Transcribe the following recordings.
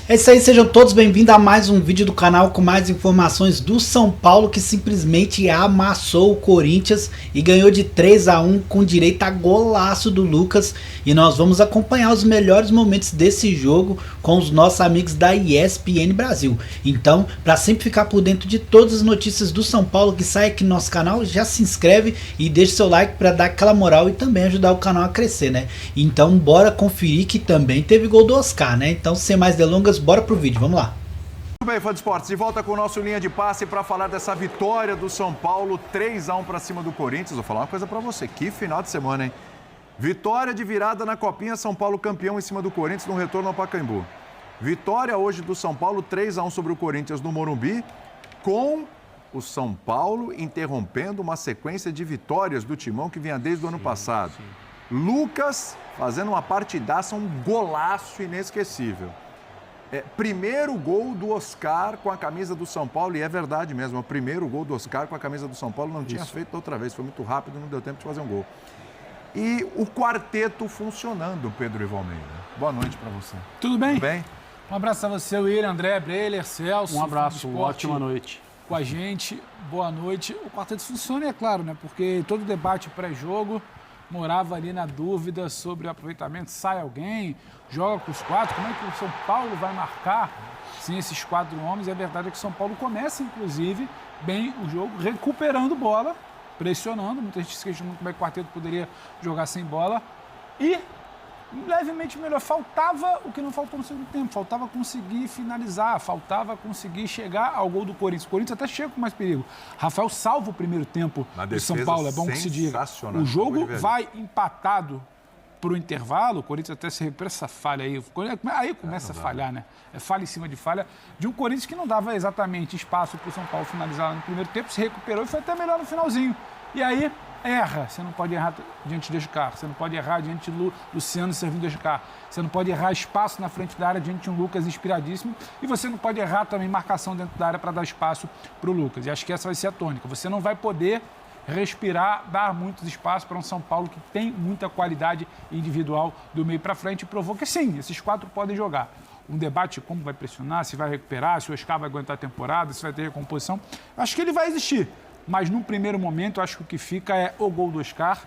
É isso aí, sejam todos bem-vindos a mais um vídeo do canal com mais informações do São Paulo, que simplesmente amassou o Corinthians e ganhou de 3-1 com direito a golaço do Lucas. E nós vamos acompanhar os melhores momentos desse jogo com os nossos amigos da ESPN Brasil. Então, para sempre ficar por dentro de todas as notícias do São Paulo que sai aqui no nosso canal, já se inscreve e deixa seu like para dar aquela moral e também ajudar o canal a crescer, né? Então, bora conferir que também teve gol do Oscar, né? Então, sem mais delongas, bora pro vídeo, vamos lá. Muito bem, fã de esportes, de volta com o nosso Linha de Passe para falar dessa vitória do São Paulo, 3-1 para cima do Corinthians. Vou falar uma coisa para você, que final de semana, hein? Vitória de virada na Copinha, São Paulo campeão em cima do Corinthians no retorno ao Pacaembu. Vitória hoje do São Paulo, 3-1 sobre o Corinthians no Morumbi, com o São Paulo interrompendo uma sequência de vitórias do Timão que vinha desde o ano passado. Lucas fazendo uma partidaça, um golaço inesquecível. Primeiro gol do Oscar com a camisa do São Paulo, e é verdade mesmo, é o primeiro gol do Oscar com a camisa do São Paulo, não tinha feito outra vez, foi muito rápido, não deu tempo de fazer um gol. E o quarteto funcionando, Pedro Ivo Almeida. Boa noite para você. Tudo bem? Tudo bem? Um abraço a você, William, André, Breler, Celso. Um abraço, uma ótima noite. Com a gente, boa noite. O quarteto funciona, é claro, né? Porque todo debate pré-jogo morava ali na dúvida sobre o aproveitamento. Sai alguém, joga com os quatro, como é que o São Paulo vai marcar sem esses quatro homens? E a verdade é que o São Paulo começa, inclusive, bem o jogo, recuperando bola, pressionando. Muita gente se questionando como é que o quarteto poderia jogar sem bola. E levemente melhor. Faltava o que não faltou no segundo tempo. Faltava conseguir finalizar, faltava conseguir chegar ao gol do Corinthians. O Corinthians até chega com mais perigo. Rafael salva o primeiro tempo do São Paulo, é bom que se diga. O jogo vai empatado para o intervalo, o Corinthians até se recupera essa falha aí. Aí começa a falhar, né? É falha em cima de falha de um Corinthians que não dava exatamente espaço para o São Paulo finalizar no primeiro tempo, se recuperou e foi até melhor no finalzinho. E aí erra, você não pode errar diante de Oscar, você não pode errar diante de Luciano servindo Oscar, você não pode errar espaço na frente da área diante de um Lucas inspiradíssimo e você não pode errar também marcação dentro da área para dar espaço para o Lucas. E acho que essa vai ser a tônica. Você não vai poder respirar, dar muitos espaços para um São Paulo que tem muita qualidade individual do meio para frente e provou que sim, esses quatro podem jogar. Um debate como vai pressionar, se vai recuperar, se o Oscar vai aguentar a temporada, se vai ter recomposição. Acho que ele vai existir. Mas, num primeiro momento, acho que o que fica é o gol do Oscar,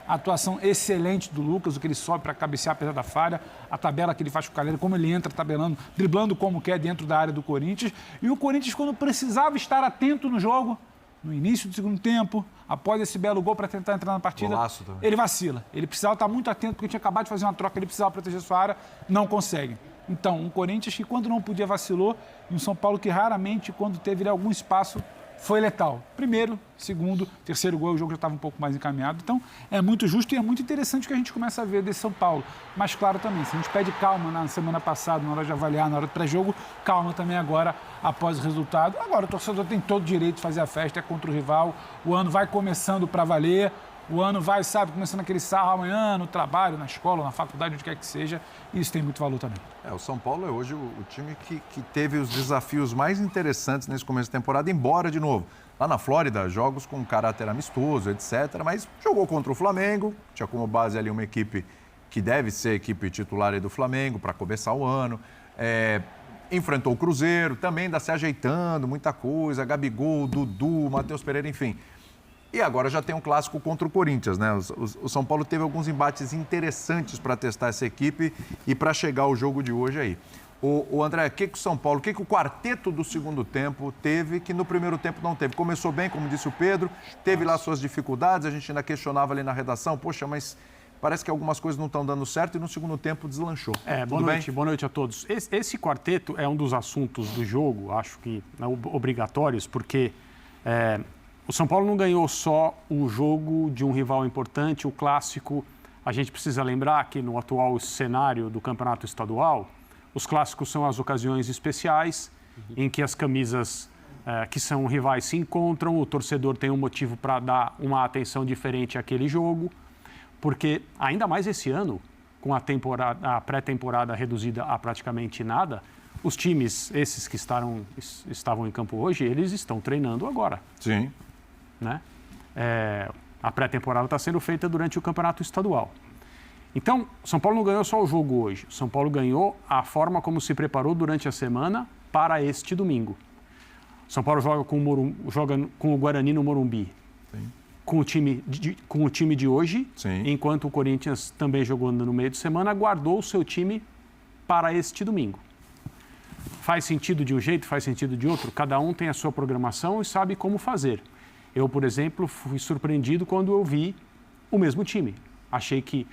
a atuação excelente do Lucas, o que ele sobe para cabecear apesar da falha, a tabela que ele faz com o Calheiro, como ele entra tabelando, driblando como quer dentro da área do Corinthians. E o Corinthians, quando precisava estar atento no jogo, no início do segundo tempo, após esse belo gol para tentar entrar na partida, ele vacila. Ele precisava estar muito atento, porque tinha acabado de fazer uma troca, ele precisava proteger sua área, não consegue. Então, um Corinthians que, quando não podia, vacilou, e um São Paulo que raramente, quando teve algum espaço, foi letal. Primeiro, segundo, terceiro gol, o jogo já estava um pouco mais encaminhado. Então, é muito justo e é muito interessante que a gente começa a ver desse São Paulo. Mas, claro, também, se a gente pede calma na semana passada, na hora de avaliar, na hora do pré-jogo, calma também agora, após o resultado. Agora, o torcedor tem todo o direito de fazer a festa, é contra o rival, o ano vai começando para valer, o ano vai, sabe, começando aquele sarro amanhã, no trabalho, na escola, na faculdade, onde quer que seja, e isso tem muito valor também. O São Paulo é hoje o time que teve os desafios mais interessantes nesse começo de temporada, embora, de novo, lá na Flórida, jogos com caráter amistoso, etc., mas jogou contra o Flamengo, tinha como base ali uma equipe que deve ser a equipe titular aí do Flamengo para começar o ano, enfrentou o Cruzeiro, também ainda se ajeitando, muita coisa, Gabigol, Dudu, Matheus Pereira, enfim. E agora já tem um clássico contra o Corinthians, né? O São Paulo teve alguns embates interessantes para testar essa equipe e para chegar ao jogo de hoje aí. O André, o que o São Paulo, o que o quarteto do segundo tempo teve que no primeiro tempo não teve? Começou bem, como disse o Pedro, teve lá suas dificuldades, a gente ainda questionava ali na redação, poxa, mas parece que algumas coisas não estão dando certo e no segundo tempo deslanchou. Boa noite a todos. Esse quarteto é um dos assuntos do jogo, acho que obrigatórios, porque o São Paulo não ganhou só o jogo de um rival importante, o clássico. A gente precisa lembrar que no atual cenário do campeonato estadual, os clássicos são as ocasiões especiais em que as camisas que são rivais se encontram, o torcedor tem um motivo para dar uma atenção diferente àquele jogo, porque ainda mais esse ano, com a pré-temporada reduzida a praticamente nada, os times, esses que estavam em campo hoje, eles estão treinando agora. Sim. Né? A pré-temporada está sendo feita durante o campeonato estadual. Então, São Paulo não ganhou só o jogo hoje. São Paulo ganhou a forma como se preparou durante a semana para este domingo. São Paulo joga com o Guarani no Morumbi. Sim. Com o time de hoje, sim, enquanto o Corinthians também jogou no meio de semana, guardou o seu time para este domingo. Faz sentido de um jeito, faz sentido de outro? Cada um tem a sua programação e sabe como fazer. Eu, por exemplo, fui surpreendido quando eu vi o mesmo time. Achei que,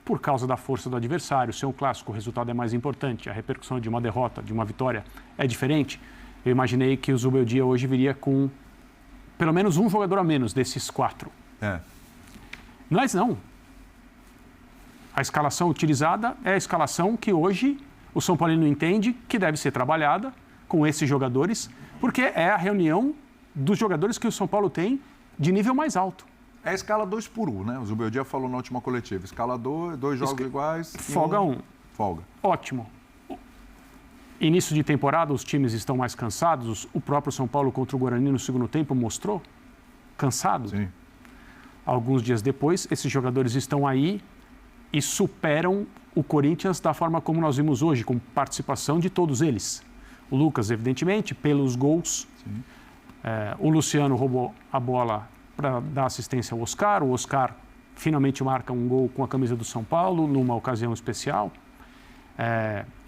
por causa da força do adversário, ser um clássico, o resultado é mais importante, a repercussão de uma derrota, de uma vitória é diferente. Eu imaginei que o Zubeldia hoje viria com pelo menos um jogador a menos desses 4. Mas não. A escalação utilizada é a escalação que hoje o São Paulino entende que deve ser trabalhada com esses jogadores, porque é a reunião dos jogadores que o São Paulo tem de nível mais alto. É a escala 2 por 1, né? O Zubeldia falou na última coletiva. Escala 2 jogos iguais. Folga 1. Folga. Ótimo. Início de temporada, os times estão mais cansados. O próprio São Paulo contra o Guarani no segundo tempo mostrou cansado. Sim. Alguns dias depois, esses jogadores estão aí e superam o Corinthians da forma como nós vimos hoje, com participação de todos eles. O Lucas, evidentemente, pelos gols. O Luciano roubou a bola para dar assistência ao Oscar. O Oscar finalmente marca um gol com a camisa do São Paulo, numa ocasião especial.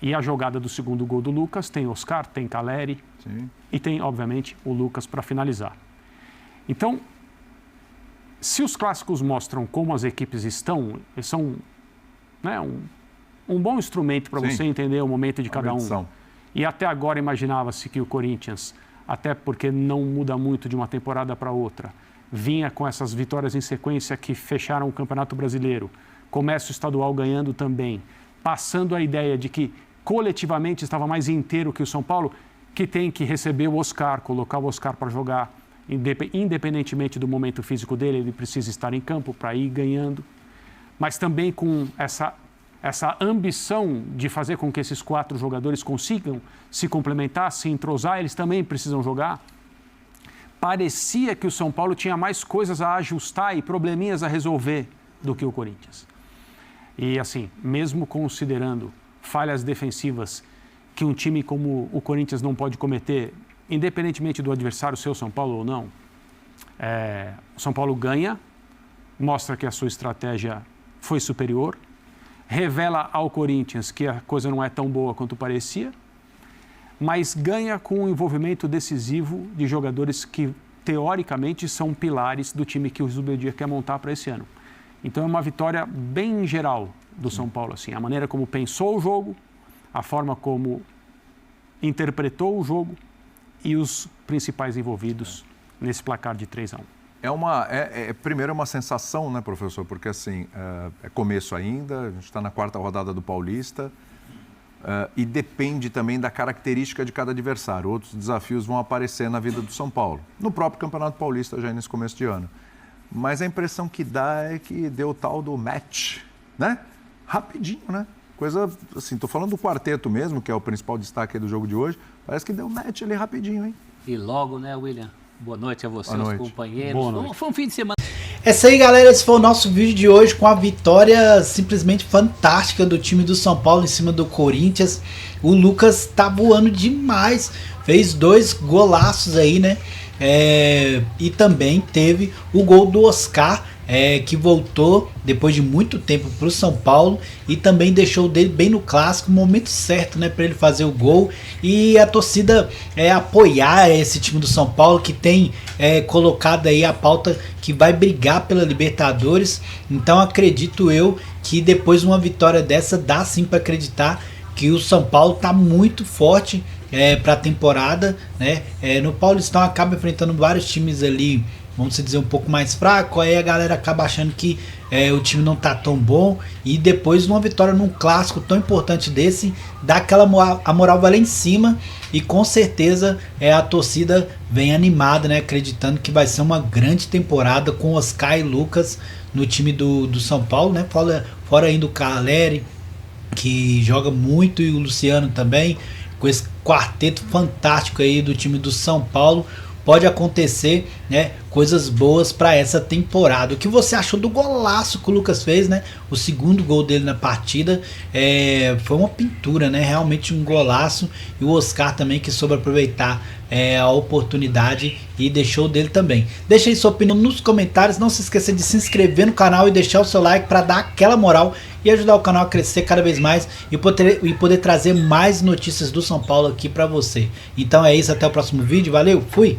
E a jogada do segundo gol do Lucas tem Oscar, tem Caleri. Sim. E tem, obviamente, o Lucas para finalizar. Então, se os clássicos mostram como as equipes estão, eles são, né, um bom instrumento para você entender o momento de cada um. E até agora imaginava-se que o Corinthians, até porque não muda muito de uma temporada para outra, vinha com essas vitórias em sequência que fecharam o Campeonato Brasileiro, começa o estadual ganhando também, passando a ideia de que coletivamente estava mais inteiro que o São Paulo, que tem que receber o Oscar, colocar o Oscar para jogar, independentemente do momento físico dele, ele precisa estar em campo para ir ganhando, mas também com essa ambição de fazer com que esses 4 jogadores consigam se complementar, se entrosar, eles também precisam jogar. Parecia que o São Paulo tinha mais coisas a ajustar e probleminhas a resolver do que o Corinthians. E assim, mesmo considerando falhas defensivas que um time como o Corinthians não pode cometer, independentemente do adversário ser o São Paulo ou não, o São Paulo ganha, mostra que a sua estratégia foi superior, revela ao Corinthians que a coisa não é tão boa quanto parecia, mas ganha com um envolvimento decisivo de jogadores que, teoricamente, são pilares do time que o Zubeldia quer montar para esse ano. Então é uma vitória bem geral do São Paulo, assim, a maneira como pensou o jogo, a forma como interpretou o jogo e os principais envolvidos nesse placar de 3-1. Primeiro é uma sensação, né, professor? Porque assim, é começo ainda, a gente está na 4ª rodada do Paulista e depende também da característica de cada adversário. Outros desafios vão aparecer na vida do São Paulo, no próprio Campeonato Paulista já nesse começo de ano. Mas a impressão que dá é que deu o tal do match, né? Rapidinho, né? Coisa, assim, tô falando do quarteto mesmo, que é o principal destaque do jogo de hoje. Parece que deu match ali rapidinho, hein? E logo, né, William? Boa noite a você, aos companheiros. Boa noite. Foi um fim de semana. É isso aí, galera. Esse foi o nosso vídeo de hoje com a vitória simplesmente fantástica do time do São Paulo em cima do Corinthians. O Lucas tá voando demais. Fez 2 golaços aí, né? E também teve o gol do Oscar, que voltou depois de muito tempo para o São Paulo e também deixou dele bem no clássico, no momento certo, né, para ele fazer o gol. E a torcida apoiar esse time do São Paulo, que tem colocado aí a pauta que vai brigar pela Libertadores. Então acredito eu que depois de uma vitória dessa dá sim para acreditar que o São Paulo está muito forte para a temporada, né? No Paulistão acaba enfrentando vários times ali, vamos dizer, um pouco mais fraco, aí a galera acaba achando que o time não tá tão bom, e depois de uma vitória num clássico tão importante desse, dá a moral vai lá em cima, e com certeza a torcida vem animada, né, acreditando que vai ser uma grande temporada com Oscar e Lucas no time do São Paulo, né, fora ainda o Caleri, que joga muito, e o Luciano também, com esse quarteto fantástico aí do time do São Paulo. Pode acontecer, né, coisas boas para essa temporada. O que você achou do golaço que o Lucas fez, né? O segundo gol dele na partida foi uma pintura, né? Realmente um golaço. E o Oscar também, que soube aproveitar a oportunidade e deixou dele também. Deixa aí sua opinião nos comentários. Não se esqueça de se inscrever no canal e deixar o seu like para dar aquela moral e ajudar o canal a crescer cada vez mais e poder trazer mais notícias do São Paulo aqui para você. Então é isso, até o próximo vídeo. Valeu, fui!